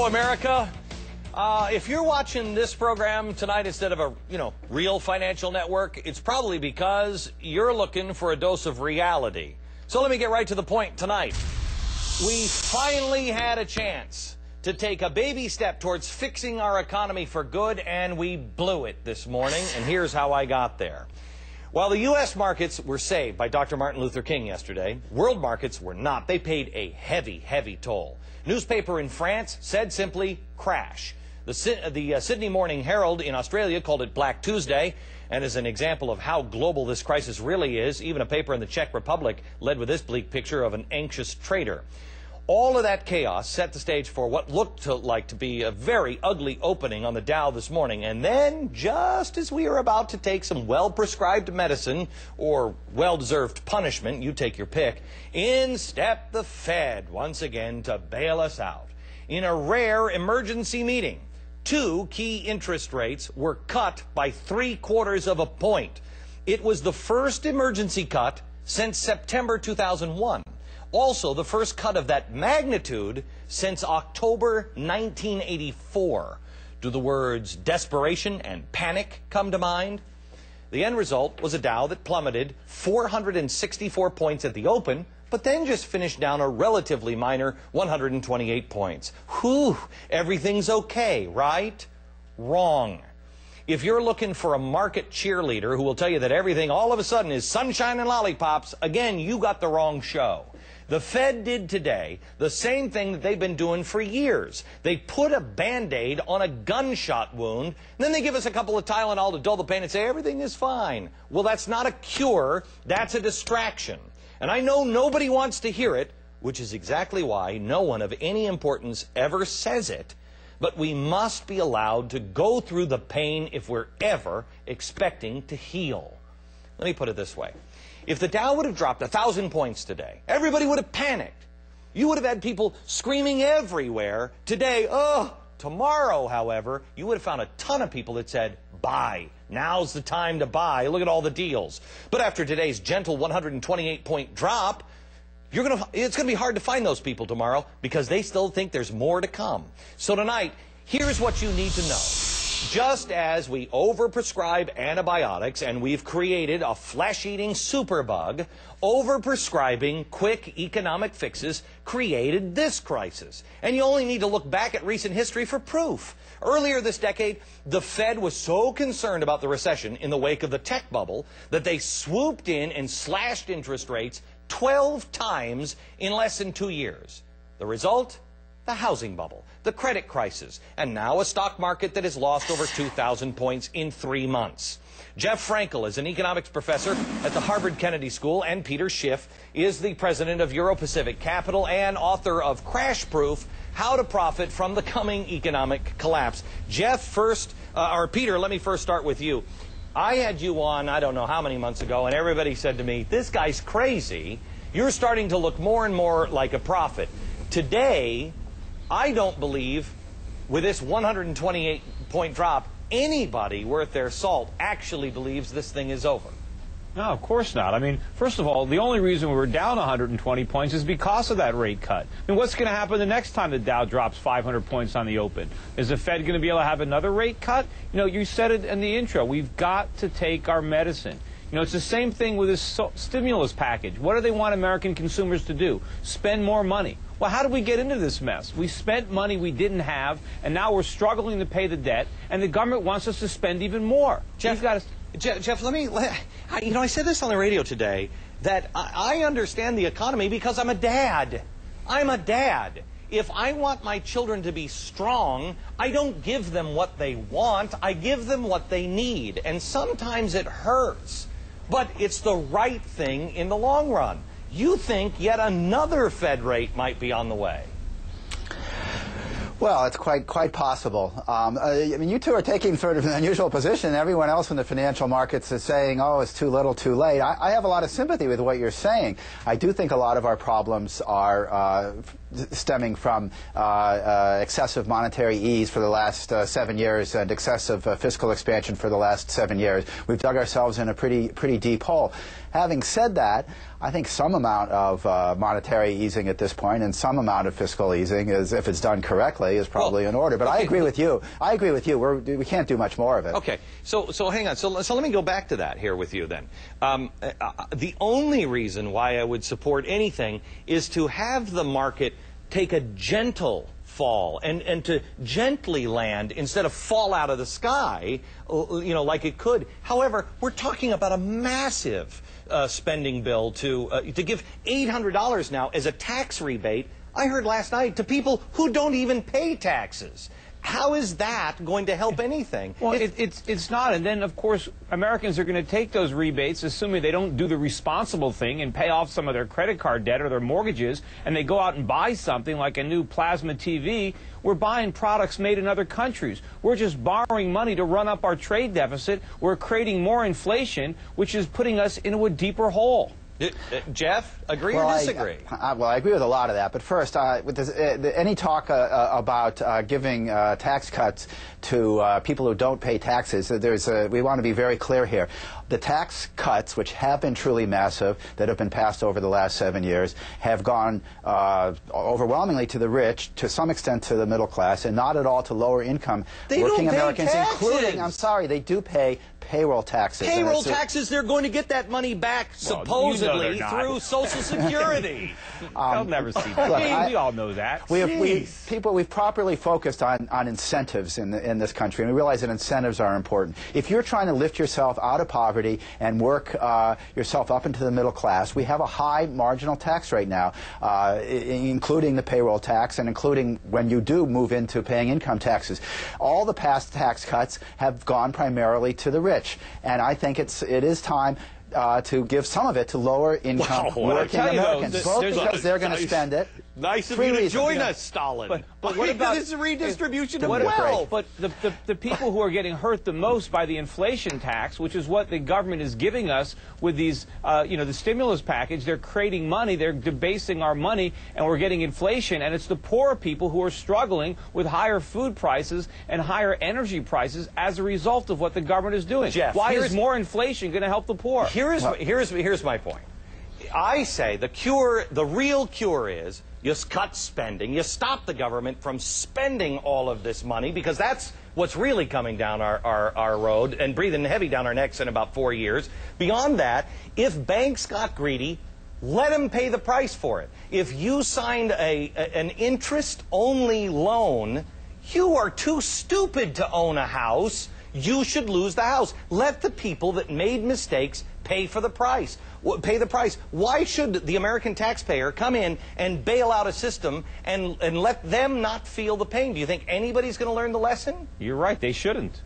Hello, America. If you're watching this program tonight instead of a, real financial network, it's probably because you're looking for a dose of reality. So let me get right to the point tonight. We finally had a chance to take a baby step towards fixing our economy for good, and we blew it this morning, and here's how I got there. While the U.S. markets were saved by Dr. Martin Luther King yesterday, world markets were not. They paid a heavy, heavy toll. Newspaper in France said simply, crash. The Sydney Morning Herald in Australia called it Black Tuesday, and as an example of how global this crisis really is, even a paper in the Czech Republic led with this bleak picture of an anxious trader. All of that chaos set the stage for what looked like to be a very ugly opening on the Dow this morning. And then, just as we were about to take some well-prescribed medicine, or well-deserved punishment, you take your pick, in stepped the Fed once again to bail us out. In a rare emergency meeting, 2 key interest rates were cut by 3/4 of a point. It was the first emergency cut since September 2001. Also, the first cut of that magnitude since October 1984. Do the words desperation and panic come to mind? The end result was a Dow that plummeted 464 points at the open, but then just finished down a relatively minor 128 points. Whew, everything's okay, right? Wrong. If you're looking for a market cheerleader who will tell you that everything all of a sudden is sunshine and lollipops, again, you got the wrong show. The Fed did today the same thing that they've been doing for years. They put a Band-Aid on a gunshot wound, and then they give us a couple of Tylenol to dull the pain and say everything is fine. Well, that's not a cure, that's a distraction. And I know nobody wants to hear it, which is exactly why no one of any importance ever says it, but we must be allowed to go through the pain if we're ever expecting to heal. Let me put it this way. If the Dow would have dropped 1,000 points today, everybody would have panicked. You would have had people screaming everywhere. Today, tomorrow, however, you would have found a ton of people that said, buy. Now's the time to buy. Look at all the deals. But after today's gentle 128-point drop, it's going to be hard to find those people tomorrow because they still think there's more to come. So tonight, here's what you need to know. Just as we overprescribe antibiotics and we've created a flesh-eating superbug, overprescribing quick economic fixes created this crisis. And you only need to look back at recent history for proof. Earlier this decade, the Fed was so concerned about the recession in the wake of the tech bubble that they swooped in and slashed interest rates 12 times in less than 2 years. The result? The housing bubble, the credit crisis, and now a stock market that has lost over 2,000 points in 3 months. Jeff Frankel is an economics professor at the Harvard Kennedy School, and Peter Schiff is the president of Euro-Pacific Capital and author of Crash Proof: How to Profit from the Coming Economic Collapse. Peter, let me first start with you. I had you on, I don't know how many months ago, and everybody said to me, this guy's crazy. You're starting to look more and more like a prophet. Today, I don't believe, with this 128-point drop, anybody worth their salt actually believes this thing is over. No, of course not. I mean, first of all, the only reason we're down 120 points is because of that rate cut. I mean, what's going to happen the next time the Dow drops 500 points on the open? Is the Fed going to be able to have another rate cut? You know, you said it in the intro. We've got to take our medicine. You know, it's the same thing with this stimulus package. What do they want American consumers to do? Spend more money. Well, how did we get into this mess? We spent money we didn't have, and now we're struggling to pay the debt, and the government wants us to spend even more. Jeff, I said this on the radio today, that I understand the economy because I'm a dad. I'm a dad. If I want my children to be strong, I don't give them what they want, I give them what they need. And sometimes it hurts, but it's the right thing in the long run. You think yet another Fed rate might be on the way. Well, it's quite possible. I mean, you two are taking sort of an unusual position. Everyone else in the financial markets is saying, oh, it's too little, too late. I have a lot of sympathy with what you're saying. I do think a lot of our problems are stemming from excessive monetary ease for the last 7 years and excessive fiscal expansion for the last 7 years. We've dug ourselves in a pretty deep hole. Having said that, I think some amount of monetary easing at this point and some amount of fiscal easing, is, if it's done correctly, is probably in order. But okay. I agree with you. We can't do much more of it. Okay. So hang on. So let me go back to that here with you then. The only reason why I would support anything is to have the market take a gentle fall and to gently land instead of fall out of the sky, you know, like it could. However, we're talking about a massive spending bill to give $800 now as a tax rebate. I heard last night to people who don't even pay taxes. How is that going to help anything? Well, it's not. And then, of course, Americans are going to take those rebates, assuming they don't do the responsible thing and pay off some of their credit card debt or their mortgages, and they go out and buy something like a new plasma TV. We're buying products made in other countries. We're just borrowing money to run up our trade deficit. We're creating more inflation, which is putting us into a deeper hole. Jeff, agree or disagree? Well, I agree with a lot of that. But first, with this, any talk about giving tax cuts to people who don't pay taxes, we want to be very clear here. The tax cuts, which have been truly massive, that have been passed over the last 7 years, have gone overwhelmingly to the rich, to some extent to the middle class, and not at all to lower income working Americans, including, I'm sorry, they do pay payroll taxes. Payroll taxes, they're going to get that money back, supposedly, through Social Security. They'll never see that. We all know that. We've properly focused on incentives in this country, and we realize that incentives are important. If you're trying to lift yourself out of poverty and work yourself up into the middle class, we have a high marginal tax rate now, including the payroll tax and including when you do move into paying income taxes. All the past tax cuts have gone primarily to the rich. And I think it is time to give some of it to lower income working Americans, both because they're going to spend it. Nice of you to join us, Stalin. But what about this redistribution of wealth? But the people who are getting hurt the most by the inflation tax, which is what the government is giving us with these, the stimulus package, they're creating money, they're debasing our money, and we're getting inflation. And it's the poor people who are struggling with higher food prices and higher energy prices as a result of what the government is doing. Jeff, why is more inflation going to help the poor? Here's my point. I say the real cure is you cut spending, you stop the government from spending all of this money, because that's what's really coming down our road and breathing heavy down our necks in about 4 years. Beyond that, if banks got greedy, let them pay the price for it. If you signed an interest-only loan, you are too stupid to own a house. You should lose the house. Let the people that made mistakes pay for the price. Pay the price. Why should the American taxpayer come in and bail out a system and let them not feel the pain? Do you think anybody's going to learn the lesson? You're right. They shouldn't.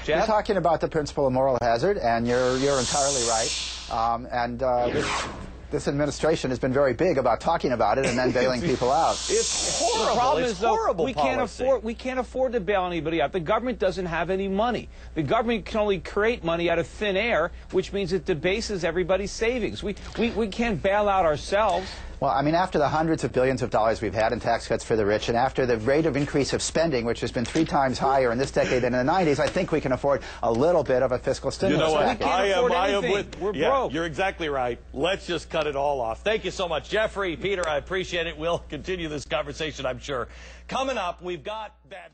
Jeff? You're talking about the principle of moral hazard, and you're entirely right. This administration has been very big about talking about it and then bailing people out. It's horrible. The problem is, horrible we can't afford to bail anybody out. The government doesn't have any money. The government can only create money out of thin air, which means it debases everybody's savings. We can't bail out ourselves. Well, I mean, after the hundreds of billions of dollars we've had in tax cuts for the rich, and after the rate of increase of spending, which has been 3 times higher in this decade than in the 90s, I think we can afford a little bit of a fiscal stimulus. You know what? I am with. We're broke. You're exactly right. Let's just cut it all off. Thank you so much, Jeffrey, Peter. I appreciate it. We'll continue this conversation, I'm sure. Coming up, we've got bad news.